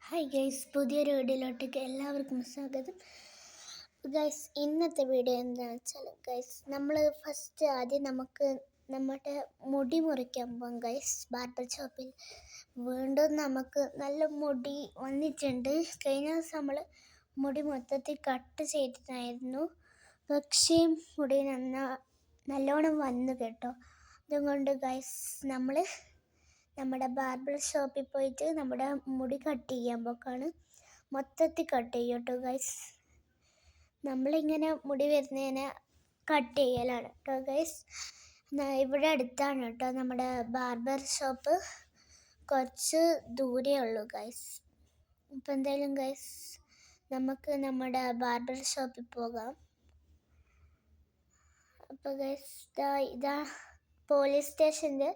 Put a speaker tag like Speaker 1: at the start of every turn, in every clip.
Speaker 1: Hi guys, പുതിയൊരു വീഡിയോയിലോട്ടേക്ക് എല്ലാവർക്കും സ്വാഗതം. ഗൈസ്, ഇന്നത്തെ വീഡിയോ എന്താണെന്ന് വെച്ചാൽ ഗൈസ്, നമ്മൾ ആദ്യം നമ്മുടെ മുടി മുറിക്കാൻ പോകാം ഗൈസ്. ബാർബർ ഷോപ്പിൽ വീണ്ടും നമുക്ക് നല്ല മുടി വന്നിട്ടുണ്ട്. കഴിഞ്ഞ ദിവസം നമ്മൾ മുടി മൊത്തത്തിൽ കട്ട് ചെയ്തിട്ടായിരുന്നു, പക്ഷേ മുടി നല്ലോണം വന്നു കേട്ടോ. അതുകൊണ്ട് ഗൈസ്, നമ്മുടെ ബാർബർ ഷോപ്പിൽ പോയിട്ട് നമ്മുടെ മുടി കട്ട് ചെയ്യാൻ പോക്കാണ്. മൊത്തത്തിൽ കട്ട് ചെയ്യും കേട്ടോ ഗൈസ്. നമ്മളിങ്ങനെ മുടി വരുന്നതിനെ കട്ട് ചെയ്യലാണ് കേട്ടോ ഗൈസ്. ഇവിടെ അടുത്താണ് കേട്ടോ നമ്മുടെ ബാർബർ ഷോപ്പ്, കുറച്ച് ദൂരേ ഉള്ളൂ ഗൈസ്. ഇപ്പം എന്തായാലും ഗൈസ്, നമുക്ക് നമ്മുടെ ബാർബർ ഷോപ്പിൽ പോകാം. അപ്പോൾ ഗൈസ്, ഇതാ പോലീസ് സ്റ്റേഷൻ്റെ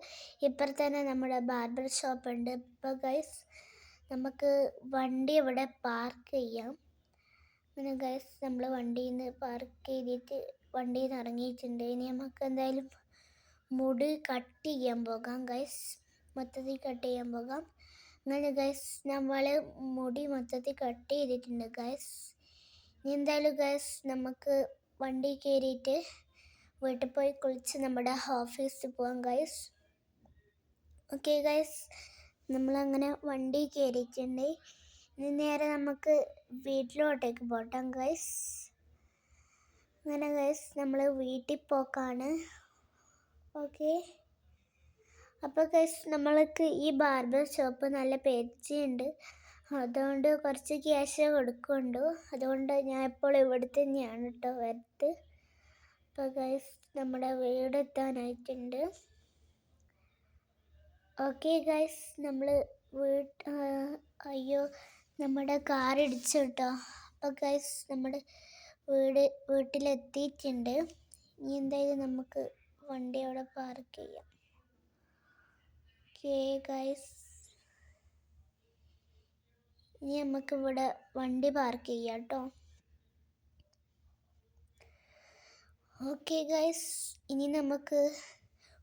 Speaker 1: ഇപ്പുറത്ത് തന്നെ നമ്മുടെ ബാർബർ ഷോപ്പ് ഉണ്ട്. ഇപ്പോൾ ഗൈസ്, നമുക്ക് വണ്ടി ഇവിടെ പാർക്ക് ചെയ്യാം. അങ്ങനെ ഗൈസ്, നമ്മൾ വണ്ടിയിൽ നിന്ന് പാർക്ക് ചെയ്തിട്ട് വണ്ടിയിൽ നിന്ന് ഇറങ്ങിയിട്ടുണ്ട്. ഇനി നമുക്ക് എന്തായാലും മുടി കട്ട് ചെയ്യാൻ പോകാം ഗൈസ്, മൊത്തത്തിൽ കട്ട് ചെയ്യാൻ പോകാം. അങ്ങനെ ഗൈസ്, നമ്മൾ മുടി മൊത്തത്തിൽ കട്ട് ചെയ്തിട്ടുണ്ട് ഗൈസ്. ഇനി എന്തായാലും ഗൈസ്, നമുക്ക് വണ്ടി കയറിയിട്ട് വീട്ടിൽ പോയി കുളിച്ച് നമ്മുടെ ഓഫീസിൽ പോകാം ഗൈസ്. ഓക്കെ ഗൈസ്, നമ്മളങ്ങനെ വണ്ടി കയറിയിട്ടുണ്ട്. ഇനി നേരെ നമുക്ക് വീട്ടിലോട്ടേക്ക് പോട്ടാം ഗൈസ്. അങ്ങനെ ഗൈസ്, നമ്മൾ വീട്ടിൽ പോക്കാണ്. ഓക്കെ, അപ്പോൾ ഗൈസ്, നമ്മൾക്ക് ഈ ബാർബർ ഷോപ്പ് നല്ല പരിചയമുണ്ട്. അതുകൊണ്ട് കുറച്ച് ക്യാഷ് കൊടുക്കുന്നുണ്ട്. അതുകൊണ്ട് ഞാൻ ഇപ്പോൾ ഇവിടെ തന്നെയാണ് കേട്ടോ വരുന്നത്. അപ്പോൾ ഗൈസ്, നമ്മുടെ വീടെത്താനായിട്ടുണ്ട്. ഓക്കെ ഗൈസ്, നമ്മൾ അയ്യോ, നമ്മുടെ കാർ ഇടിച്ചു കേട്ടോ. അപ്പോൾ ഗൈസ്, നമ്മുടെ വീട്ടിലെത്തിയിട്ടുണ്ട്. ഇനി എന്തായാലും നമുക്ക് വണ്ടി അവിടെ പാർക്ക് ചെയ്യാം. ഓക്കെ ഗൈസ്, ഇനി നമുക്ക് ഇവിടെ വണ്ടി പാർക്ക് ചെയ്യാം കേട്ടോ. ഓക്കെ ഗൈസ്, ഇനി നമുക്ക്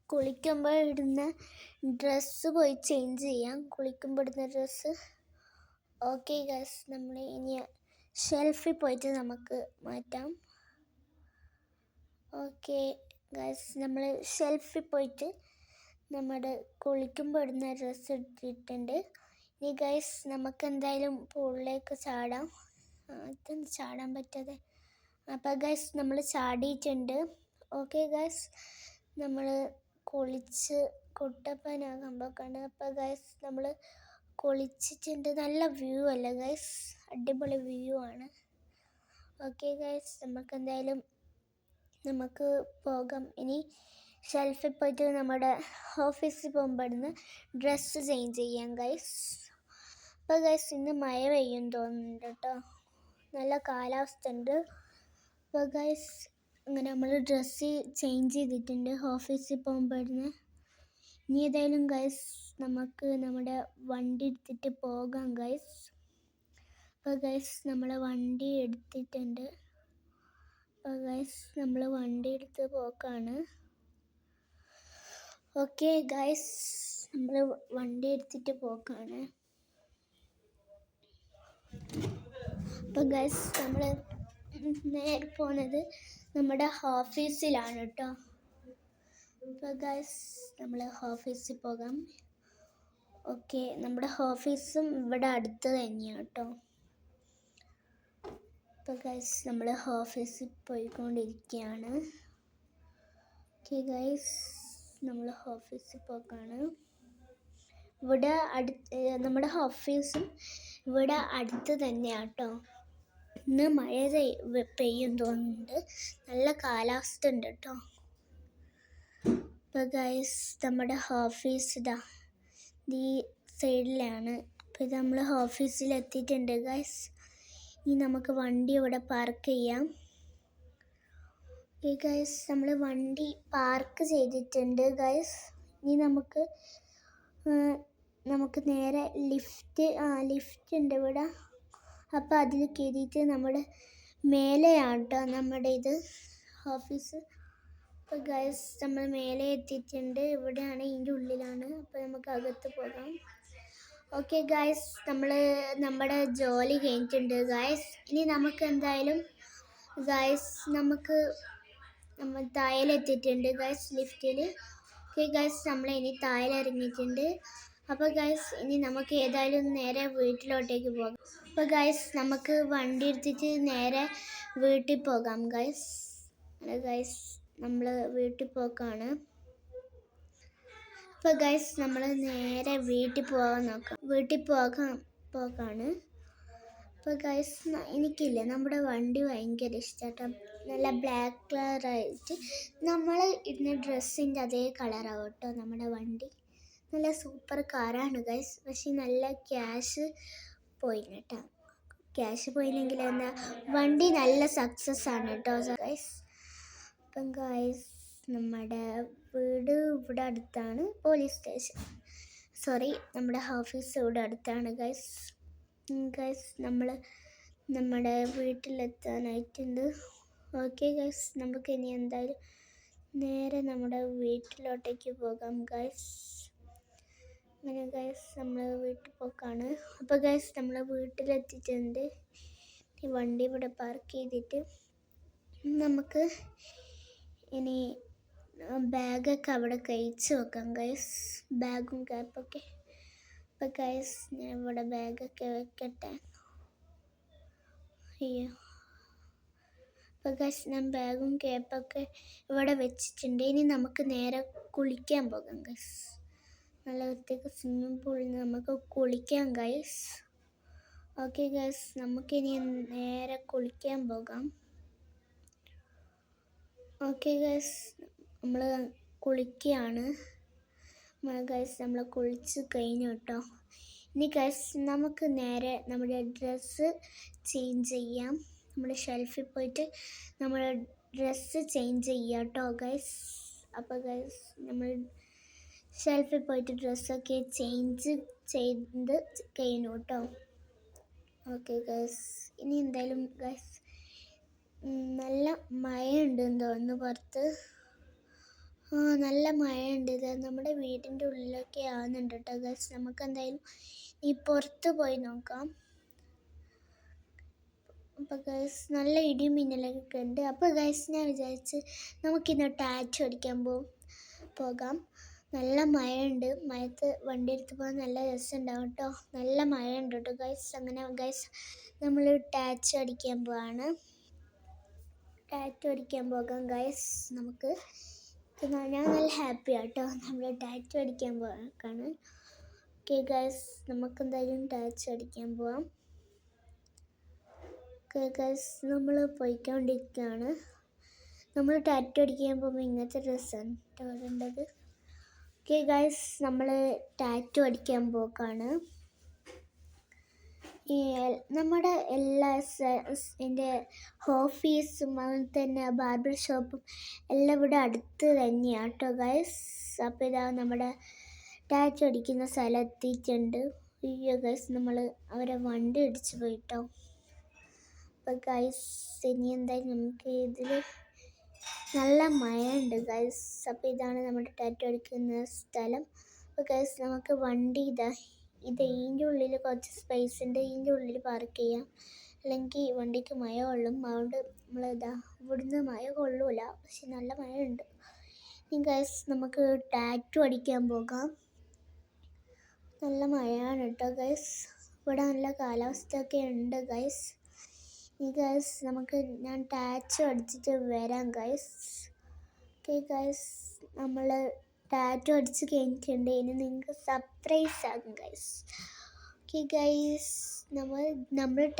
Speaker 1: കുളിക്കുമ്പോൾ ഇടുന്ന ഡ്രസ്സ് പോയി ചേഞ്ച് ചെയ്യാം. കുളിക്കുമ്പോൾ ഇടുന്ന ഡ്രസ്സ്. ഓക്കെ ഗൈസ്, നമ്മൾ ഇനി ഷെൽഫിൽ പോയിട്ട് നമുക്ക് മാറ്റാം. ഓക്കെ ഗൈസ്, നമ്മൾ ഷെൽഫിൽ പോയിട്ട് നമ്മുടെ കുളിക്കുമ്പോൾ ഇടുന്ന ഡ്രസ്സ് ഇട്ടിട്ടുണ്ട്. ഇനി ഗൈസ്, നമുക്ക് എന്തായാലും പൂളിലേക്ക് ചാടാം. ഇതൊന്നും ചാടാൻ പറ്റാതെ. അപ്പോൾ ഗൈസ്, നമ്മൾ ചാടിയിട്ടുണ്ട്. ഓക്കെ ഗൈസ്, നമ്മൾ കുളിച്ച് കുട്ടപ്പനാകാൻ പോക്കാണ്. അപ്പോൾ ഗൈസ്, നമ്മൾ കുളിച്ചിട്ടുണ്ട്. നല്ല വ്യൂ അല്ലേ ഗൈസ്, അടിപൊളി വ്യൂ ആണ്. ഓക്കെ ഗൈസ്, നമുക്ക് പോകാം. ഇനി ഷെൽഫിൽ പോയിട്ട് നമ്മുടെ ഓഫീസിൽ പോകുമ്പോഴന്ന് ഡ്രസ്സ് ചേഞ്ച് ചെയ്യാം ഗൈസ്. അപ്പോൾ ഗൈസ്, ഇന്ന് മഴ പെയ്യും തോന്നുന്നുണ്ട് കേട്ടോ, നല്ല കാലാവസ്ഥ ഉണ്ട്. അപ്പോൾ ഗൈസ്, അങ്ങനെ നമ്മൾ ഡ്രസ്സ് ചേഞ്ച് ചെയ്തിട്ടുണ്ട് ഓഫീസിൽ പോകുമ്പോഴന്ന്. ഇനി ഏതായാലും ഗൈസ്, നമുക്ക് നമ്മുടെ വണ്ടി എടുത്തിട്ട് പോകാം ഗൈസ്. അപ്പോൾ ഗൈസ്, നമ്മൾ വണ്ടി എടുത്തിട്ടുണ്ട്. അപ്പോൾ ഗൈസ്, നമ്മൾ വണ്ടി എടുത്ത് പോക്കാണ്. ഓക്കെ ഗൈസ്, നമ്മൾ വണ്ടി എടുത്തിട്ട് പോക്കാണ്. അപ്പോൾ ഗൈസ്, നമ്മൾ നേരെ പോകുന്നത് നമ്മുടെ ഓഫീസിലാണ് കേട്ടോ. അപ്പോൾ ഗൈസ്, നമ്മൾ ഓഫീസിൽ പോകാം. ഓക്കെ, നമ്മുടെ ഓഫീസും ഇവിടെ അടുത്ത് തന്നെയാണ് കേട്ടോ. അപ്പോൾ ഗൈസ്, നമ്മൾ ഓഫീസിൽ പോയിക്കൊണ്ടിരിക്കുകയാണ്. ഓക്കെ ഗൈസ്, നമ്മൾ ഓഫീസിൽ പോക്കാണ്. ഇവിടെ നമ്മുടെ ഓഫീസും ഇവിടെ അടുത്ത് തന്നെയാണ് കേട്ടോ. ഇന്ന് മഴ പെയ്യും തോന്നുന്നുണ്ട്, നല്ല കാലാവസ്ഥ ഉണ്ട് കേട്ടോ. അപ്പോൾ ഗൈസ്, നമ്മുടെ ഓഫീസ് ഈ സൈഡിലാണ്. അപ്പോൾ ഇത് നമ്മൾ ഓഫീസിലെത്തിയിട്ടുണ്ട് ഗൈസ്. ഇനി നമുക്ക് വണ്ടി ഇവിടെ പാർക്ക് ചെയ്യാം. ഓക്കെ ഗൈസ്, നമ്മൾ വണ്ടി പാർക്ക് ചെയ്തിട്ടുണ്ട് ഗൈസ്. ഇനി നമുക്ക് നേരെ ലിഫ്റ്റ് ഉണ്ട് ഇവിടെ. അപ്പോൾ അതിൽ കയറിയിട്ട് നമ്മുടെ മേലെയാണ് കേട്ടോ നമ്മുടെ ഇത് ഓഫീസ്. അപ്പോൾ ഗൈസ്, നമ്മൾ മേലെ എത്തിയിട്ടുണ്ട്. ഇവിടെയാണ്, ഇതിൻ്റെ ഉള്ളിലാണ്. അപ്പോൾ നമുക്ക് അകത്ത് പോകാം. ഓക്കെ ഗായ്സ്, നമ്മുടെ ജോലി കഴിഞ്ഞിട്ടുണ്ട് ഗായ്സ്. ഇനി നമുക്ക് എന്തായാലും ഗായ്സ് നമ്മൾ താഴെത്തിയിട്ടുണ്ട് ഗായ്സ് ലിഫ്റ്റിൽ. ഓക്കെ ഗായ്സ്, നമ്മൾ ഇനി താഴെ ഇറങ്ങിയിട്ടുണ്ട്. അപ്പോൾ ഗായ്സ്, ഇനി നമുക്ക് ഏതായാലും നേരെ വീട്ടിലോട്ടേക്ക് പോകാം. അപ്പോൾ ഗായ്സ്, നമുക്ക് വണ്ടി എടുത്തിട്ട് നേരെ വീട്ടിൽ പോകാം ഗായ്സ്. ഗായ്സ്, നമ്മൾ വീട്ടിൽ പോക്കാണ്. അപ്പോൾ ഗൈസ്, നമ്മൾ നേരെ വീട്ടിൽ പോകാണ്. അപ്പോൾ ഗൈസ്, എനിക്കില്ല നമ്മുടെ വണ്ടി ഭയങ്കര ഇഷ്ടമാട്ടോ. നല്ല ബ്ലാക്ക് കളറായിട്ട് നമ്മൾ ഇടുന്ന ഡ്രസ്സിൻ്റെ അതേ കളറാവും കേട്ടോ നമ്മുടെ വണ്ടി. നല്ല സൂപ്പർ കാറാണ് ഗൈസ്. പക്ഷേ നല്ല ക്യാഷ് പോയി കേട്ടോ. ക്യാഷ് പോയില്ലെങ്കിൽ എന്താ, വണ്ടി നല്ല സക്സസ് ആണ് കേട്ടോ ഗൈസ്. അപ്പം ഗൈസ്, നമ്മുടെ വീട് ഇവിടെ അടുത്താണ്. പോലീസ് സ്റ്റേഷൻ, സോറി, നമ്മുടെ ഓഫീസ് ഇവിടെ അടുത്താണ് ഗൈസ്. നമ്മുടെ വീട്ടിലെത്താനായിട്ടുണ്ട്. ഓക്കെ ഗൈസ്, നമുക്ക് ഇനി എന്തായാലും നേരെ നമ്മുടെ വീട്ടിലോട്ടേക്ക് പോകാം ഗൈസ്. അങ്ങനെ ഗൈസ്, നമ്മൾ വീട്ടിൽ പോക്കാണ്. അപ്പോൾ ഗൈസ്, നമ്മൾ വീട്ടിലെത്തിയിട്ടുണ്ട്. ഈ വണ്ടി ഇവിടെ പാർക്ക് ചെയ്തിട്ട് നമുക്ക് ഇനി ബാഗൊക്കെ അവിടെ കഴിച്ച് വെക്കാം ഗൈസ്. ബാഗും ക്യാപ്പൊക്കെ. അപ്പോൾ ഗൈസ്, ഞാൻ ഇവിടെ ബാഗൊക്കെ വെക്കട്ടെ. അയ്യോ. അപ്പോൾ ഗൈസ്, ഞാൻ ബാഗും ക്യാപ്പൊക്കെ ഇവിടെ വെച്ചിട്ടുണ്ട്. ഇനി നമുക്ക് നേരെ കുളിക്കാൻ പോകാം ഗൈസ്. നല്ല വൃത്തിക്ക് സ്വിമ്മിംഗ് പൂളിൽ നമുക്ക് കുളിക്കാം ഗൈസ്. ഓക്കെ ഗൈസ്, നമുക്കിനി നേരെ കുളിക്കാൻ പോകാം. ഓക്കെ ഗൈസ്, നമ്മൾ കുളിക്കുകയാണ് ഗൈസ്. നമ്മൾ കുളിച്ച് കഴിഞ്ഞു കേട്ടോ. ഇനി ഗൈസ്, നമുക്ക് നേരെ നമ്മുടെ ഡ്രസ്സ് ചേഞ്ച് ചെയ്യാം. നമ്മുടെ ഷെൽഫിൽ പോയിട്ട് നമ്മുടെ ഡ്രസ്സ് ചേഞ്ച് ചെയ്യാം കേട്ടോ ഗൈസ്. അപ്പോൾ ഗൈസ്, നമ്മൾ ഷെൽഫിൽ പോയിട്ട് ഡ്രസ്സൊക്കെ ചേഞ്ച് ചെയ്ത് കഴിഞ്ഞു കേട്ടോ. ഓക്കെ ഗൈസ്, ഇനി എന്തായാലും ഗൈസ്, നല്ല മഴയുണ്ടെന്ന് തോന്നുന്നു പുറത്ത്. നല്ല മഴയുണ്ട്. ഇത് നമ്മുടെ വീടിൻ്റെ ഉള്ളിലൊക്കെ ആവുന്നുണ്ട് കേട്ടോ ഗൈസ്. നമുക്ക് എന്തായാലും ഈ പുറത്ത് പോയി നോക്കാം. അപ്പോൾ ഗൈസ്, നല്ല ഇടിയും മിന്നലൊക്കെ ഉണ്ട്. അപ്പോൾ ഗൈസ്, ഞാൻ വിചാരിച്ച് നമുക്കിന്ന് ടാറ്റു അടിക്കാൻ പോകാം. നല്ല മഴയുണ്ട്. മഴത്ത് വണ്ടി എടുത്ത് പോകാൻ നല്ല രസമുണ്ടാവും കേട്ടോ. നല്ല മഴയുണ്ട് കേട്ടോ ഗൈസ്. അങ്ങനെ ഗൈസ്, നമ്മൾ ടാറ്റു അടിക്കാൻ പോകാം ഗൈസ്. നമുക്ക് ഞാൻ നല്ല ഹാപ്പി ആട്ടോ. നമ്മൾ ടാറ്റു അടിക്കാൻ പോകാണ്. ഓക്കെ ഗൈസ്, നമുക്ക് എന്തായാലും ടാറ്റു അടിക്കാൻ പോവാം. ഓക്കെ ഗൈസ്, നമ്മൾ പോയിക്കൊണ്ടിരിക്കുകയാണ്. നമ്മൾ ടാറ്റു അടിക്കാൻ പോകുമ്പോൾ ഇങ്ങനത്തെ ഡ്രസ്സാണ് കേട്ടോ ഇടേണ്ടത്. ഓക്കെ ഗൈസ്, നമ്മൾ ടാറ്റു അടിക്കാൻ പോക്കാണ്. നമ്മുടെ എല്ലാ എൻ്റെ ഓഫീസും അതുപോലെ തന്നെ ബാർബർ ഷോപ്പും എല്ലാം ഇവിടെ അടുത്ത് തന്നെയാണ് കേട്ടോ ഗൈസ്. അപ്പോൾ ഇതാ നമ്മുടെ ടാറ്റു അടിക്കുന്ന സ്ഥലം എത്തിയിട്ടുണ്ട്. അയ്യോ ഗൈസ്, നമ്മൾ അവരെ വണ്ടി ഇടിച്ച് പോയിട്ടോ. അപ്പോൾ ഗൈസ്, ഇനി എന്തായാലും നമുക്ക് ഇതിൽ നല്ല മഴയുണ്ട് ഗൈസ്. അപ്പോൾ ഇതാണ് നമ്മുടെ ടാറ്റു അടിക്കുന്ന സ്ഥലം. അപ്പോൾ ഗൈസ്, നമുക്ക് വണ്ടി ഇതിൻ്റെ ഉള്ളിൽ കുറച്ച് സ്പേസ് ഉണ്ട്. ഇതിൻ്റെ ഉള്ളിൽ പാർക്ക് ചെയ്യാം. അല്ലെങ്കിൽ വണ്ടിക്ക് മഴ കൊള്ളും. അതുകൊണ്ട് ഇവിടുന്ന് മഴ കൊള്ളൂല, പക്ഷെ നല്ല മഴയുണ്ട്. ഇനി ഗൈസ്, നമുക്ക് ടാറ്റു അടിക്കാൻ പോകാം. നല്ല മഴയാണ് കേട്ടോ ഗൈസ്. ഇവിടെ നല്ല കാലാവസ്ഥയൊക്കെ ഉണ്ട് ഗൈസ്. ഇനി ഗൈസ്, ഞാൻ ടാറ്റു അടിച്ചിട്ട് വരാം ഗൈസ്. ഓക്കെ ഗൈസ്, നമ്മൾ ടാറ്റു അടിച്ച് കഴിഞ്ഞിട്ടുണ്ട്. ഇനി നിങ്ങൾക്ക് സർപ്രൈസ് ആകും ഗൈസ്. ഓക്കെ ഗൈസ്, നമ്മൾ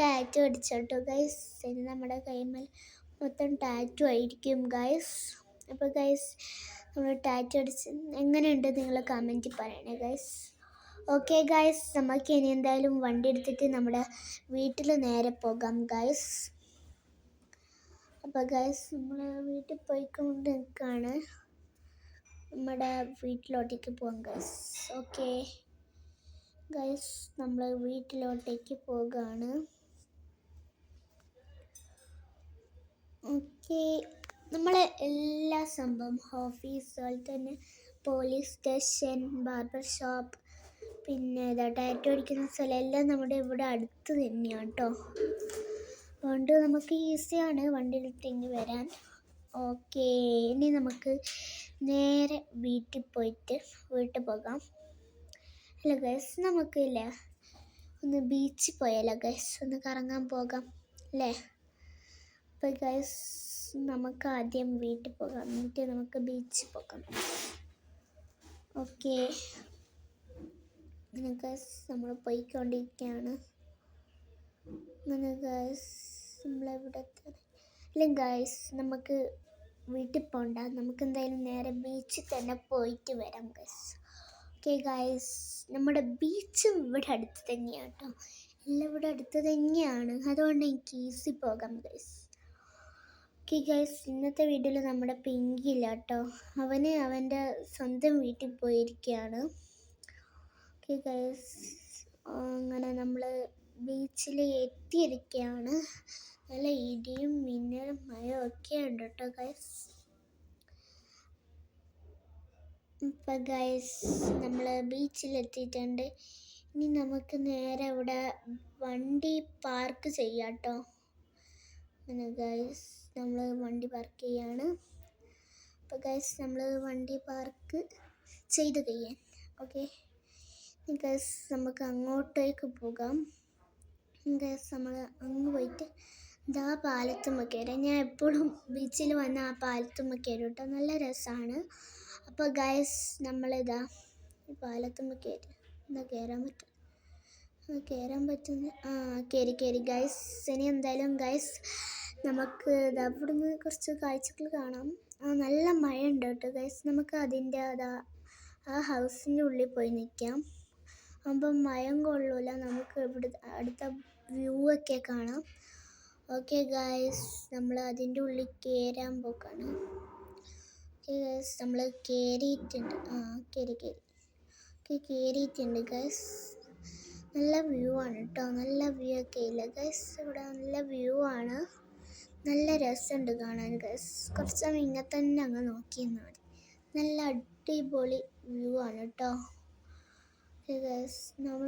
Speaker 1: ടാറ്റു അടിച്ചോട്ടോ ഗൈസ്. ഇനി നമ്മുടെ കൈമേൽ മൊത്തം ടാറ്റു ആയിരിക്കും ഗൈസ്. അപ്പോൾ ഗൈസ്, നമ്മൾ ടാറ്റു അടിച്ച് എങ്ങനെയുണ്ട് നിങ്ങൾ കമൻറ്റിൽ പറയണേ ഗൈസ്. ഓക്കെ ഗൈസ്, നമുക്ക് ഇനി എന്തായാലും വണ്ടി എടുത്തിട്ട് നമ്മുടെ വീട്ടിൽ നേരെ പോകാം ഗൈസ്. അപ്പോൾ ഗൈസ്, നമ്മൾ വീട്ടിൽ പോയിക്കൊണ്ട് നിൽക്കുകയാണ്. നമ്മുടെ വീട്ടിലോട്ടേക്ക് പോകാം ഗൈസ്. ഓക്കെ ഗൈസ്, നമ്മൾ വീട്ടിലോട്ടേക്ക് പോകാണ്. ഓക്കെ, നമ്മളെ എല്ലാ സംഭവം ഓഫീസ്, അതുപോലെ തന്നെ പോലീസ് സ്റ്റേഷൻ, ബാർബർ ഷോപ്പ്, പിന്നെ ടാറ്റു അടിക്കുന്ന സ്ഥലം എല്ലാം നമ്മുടെ ഇവിടെ അടുത്ത് തന്നെയാണ് കേട്ടോ. അതുകൊണ്ട് നമുക്ക് ഈസിയാണ് വണ്ടിയിലിട്ടിങ്ങ് വരാൻ. ഓക്കെ, ഇനി നമുക്ക് നേരെ വീട്ടിൽ പോകാം. അല്ല ഗൈസ്, നമുക്കില്ല ഒന്ന് ബീച്ചിൽ പോയാലോ ഗൈസ്, ഒന്ന് കറങ്ങാൻ പോകാം അല്ലേ? അപ്പോൾ ഗൈസ് നമുക്ക് ആദ്യം വീട്ടിൽ പോകാം, എന്നിട്ട് നമുക്ക് ബീച്ചിൽ പോകാം. ഓക്കെ, അങ്ങനെ ഗൈസ് നമ്മൾ പോയിക്കൊണ്ടിരിക്കുകയാണ്. അങ്ങനെ ഗൈസ് നമ്മളെവിടെ അല്ല ഗൈസ്, നമുക്ക് വീട്ടിൽ പോകണ്ട, നമുക്ക് എന്തായാലും നേരെ ബീച്ചിൽ തന്നെ പോയിട്ട് വരാം ഗൈസ്. ഓക്കെ ഗൈസ്, നമ്മുടെ ബീച്ച് ഇവിടെ അടുത്ത് തന്നെയാണ് കേട്ടോ. എല്ലാം ഇവിടെ അടുത്ത് തന്നെയാണ്, അതുകൊണ്ട് എനിക്ക് ഈസി പോകാം ഗൈസ്. ഓക്കെ ഗൈസ്, ഇന്നത്തെ വീഡിയോയിൽ നമ്മുടെ പിങ്കില്ല കേട്ടോ, അവൻ്റെ സ്വന്തം വീട്ടിൽ പോയിരിക്കുകയാണ്. ഓക്കെ ഗൈസ്, അങ്ങനെ നമ്മൾ ബീച്ചിൽ എത്തിയിരിക്കുകയാണ്. നല്ല ഇടിയും മിന്നലും മഴയും ഒക്കെ ഉണ്ട് കേട്ടോ ഗൈസ്. ഇപ്പം ഗൈസ് നമ്മൾ ബീച്ചിലെത്തിയിട്ടുണ്ട്. ഇനി നമുക്ക് നേരെ ഇവിടെ വണ്ടി പാർക്ക് ചെയ്യാം കേട്ടോ. അങ്ങനെ ഗൈസ് നമ്മൾ വണ്ടി പാർക്ക് ചെയ്യാണ്. അപ്പോൾ ഗൈസ് നമ്മൾ വണ്ടി പാർക്ക് ചെയ്ത് കഴിയാൻ. ഓക്കെ ഗൈസ്, നമുക്ക് അങ്ങോട്ടേക്ക് പോകാം. ഗൈസ് നമ്മൾ അങ്ങ് പോയിട്ട് ഇതാ പാലത്തുമ്മ കയറാം. ഞാൻ എപ്പോഴും ബീച്ചിൽ വന്ന ആ പാലത്തുമ്മ കയറും കേട്ടോ, നല്ല രസമാണ്. അപ്പോൾ ഗൈസ് നമ്മളിതാ ഈ പാലത്തുമ്മ കയറി. എന്താ കയറാൻ പറ്റുന്ന കയറി ഗൈസ്. ഇനി എന്തായാലും ഗൈസ് നമുക്ക് ഇവിടുന്ന് കുറച്ച് കാഴ്ചകൾ കാണാം. നല്ല മഴ ഉണ്ട് കേട്ടോ ഗൈസ്. നമുക്ക് അതിൻ്റെ ആ ഹൗസിൻ്റെ ഉള്ളിൽ പോയി നിൽക്കാം. അപ്പം മയം കൊള്ളൂല, നമുക്ക് ഇവിടെ അടുത്ത വ്യൂ ഒക്കെ കാണാം. ഓക്കെ ഗൈസ്, നമ്മൾ അതിൻ്റെ ഉള്ളിൽ കയറാൻ പോക്കാണ്. ഓക്കെ ഗൈസ്, നമ്മൾ കയറിയിട്ടുണ്ട്. കയറിയിട്ടുണ്ട് ഗൈസ്. നല്ല വ്യൂ ആണ് കേട്ടോ, നല്ല വ്യൂ ഒക്കെ ഇല്ല ഗൈസ്, ഇവിടെ നല്ല വ്യൂ ആണ്. നല്ല രസമുണ്ട് കാണാൻ ഗൈസ്. കുറച്ച് സമയം ഇങ്ങനെ തന്നെ അങ്ങ് നോക്കിയെന്നാൽ മതി. നല്ല അടിപൊളി വ്യൂ ആണ് കേട്ടോ. ഗൈസ് നമ്മൾ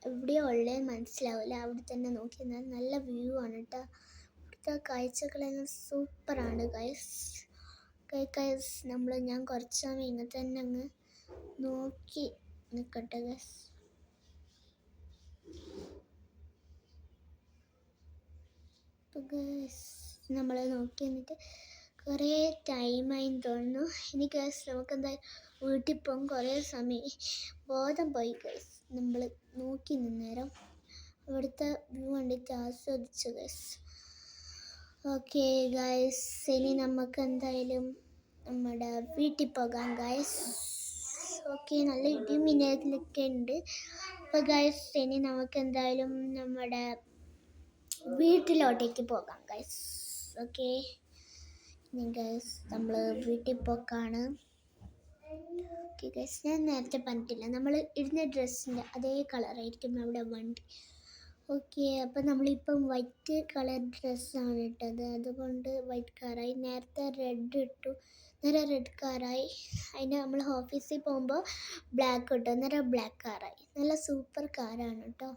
Speaker 1: എവിടെയോ ഉള്ളത് മനസ്സിലാവില്ല, അവിടെ തന്നെ നോക്കിയെന്നാൽ നല്ല വ്യൂ ആണ് കേട്ടോ. ഇവിടുത്തെ കാഴ്ചകളെല്ലാം സൂപ്പറാണ് ഗൈസ്. ഞാൻ കുറച്ച് സമയം ഇങ്ങനെ തന്നെ അങ്ങ് നോക്കി നിൽക്കട്ടെ ഗൈസ്. നമ്മൾ നോക്കി നിന്നിട്ട് കുറേ ടൈമായിന്ന് തോന്നുന്നു. ഇനി ഗൈസ് നമുക്ക് എന്തായാലും വീട്ടിൽ പോകും. കുറേ സമയം ബോധം പോയി ഗൈസ്. നമ്മൾ നോക്കി നിന്നേരം ഇവിടുത്തെ വ്യൂ കണ്ടിട്ട് ആസ്വദിച്ചു ഗൈസ്. ഓക്കെ ഗൈസ്, ഇനി നമുക്ക് എന്തായാലും നമ്മുടെ വീട്ടിൽ പോകാം ഗൈസ്. ഓക്കെ, നല്ല ഇടിമിന്നലൊക്കെ ഉണ്ട്. അപ്പോൾ ഗൈസ് ഇനി നമുക്ക് എന്തായാലും നമ്മുടെ വീട്ടിലോട്ടേക്ക് പോകാം ഗൈസ്. ഓക്കെ ഇനി ഗൈസ് നമ്മൾ വീട്ടിൽ പോക്കാണ്. ഓക്കെ ഗൈസ്, ഞാൻ നേരത്തെ പറഞ്ഞിട്ടില്ല, നമ്മൾ ഇടുന്ന ഡ്രസ്സിൻ്റെ അതേ കളറായിരിക്കും നമ്മുടെ വണ്ടി. ഓക്കെ, അപ്പം നമ്മളിപ്പം വൈറ്റ് കളർ ഡ്രസ്സാണ് ഇട്ടത്, അതുകൊണ്ട് വൈറ്റ് കാറായി. നേരത്തെ റെഡ് ഇട്ടു, നേരെ റെഡ് കാറായി. അതിന് നമ്മൾ ഓഫീസിൽ പോകുമ്പോൾ ബ്ലാക്ക് ഇട്ടു, നേരെ ബ്ലാക്ക് കാറായി. നല്ല സൂപ്പർ കാറാണ് കേട്ടോ.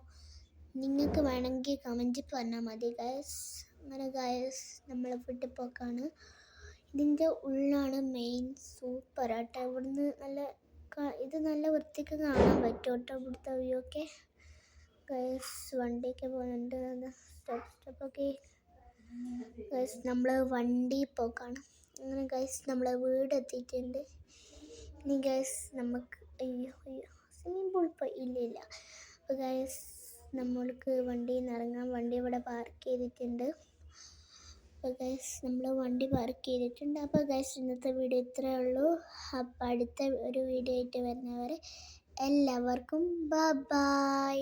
Speaker 1: നിങ്ങൾക്ക് വേണമെങ്കിൽ കമൻറ്റിൽ പറഞ്ഞാൽ മതി ഗൈസ്. അങ്ങനെ ഗൈസ് നമ്മൾ വീട്ടിൽ പോക്കാണ്. ഇതിൻ്റെ ഉള്ളിലാണ് മെയിൻ സൂപ്പർ ആട്ടോ. ഇവിടുന്ന് നല്ല വൃത്തിക്ക് കാണാൻ പറ്റും കേട്ടോ ഇവിടുത്തെ വ്യൂ ഒക്കെ. ഗൈസ് വണ്ടിയൊക്കെ പോകുന്നുണ്ട്, സ്റ്റെപ്പൊക്കെ. ഗൈസ് നമ്മൾ വണ്ടി പോക്കാണ്. അങ്ങനെ ഗൈസ് നമ്മളെ വീടെത്തിയിട്ടുണ്ട്. ഇനി ഗൈസ് നമുക്ക് സ്വിമ്മിംഗ് പൂൾ ഇല്ല. അപ്പോൾ ഗൈസ് നമ്മൾക്ക് വണ്ടിയിൽ നിന്ന് ഇറങ്ങാം. വണ്ടി ഇവിടെ പാർക്ക് ചെയ്തിട്ടുണ്ട്. അപ്പോൾ ഗൈസ് നമ്മൾ വണ്ടി പാർക്ക് ചെയ്തിട്ടുണ്ട്. അപ്പോൾ ഗൈസ് ഇന്നത്തെ വീഡിയോ ഇത്രയേ ഉള്ളൂ. അപ്പോൾ അടുത്ത ഒരു വീഡിയോ ആയിട്ട് വരുന്നവരെ എല്ലാവർക്കും ബൈ.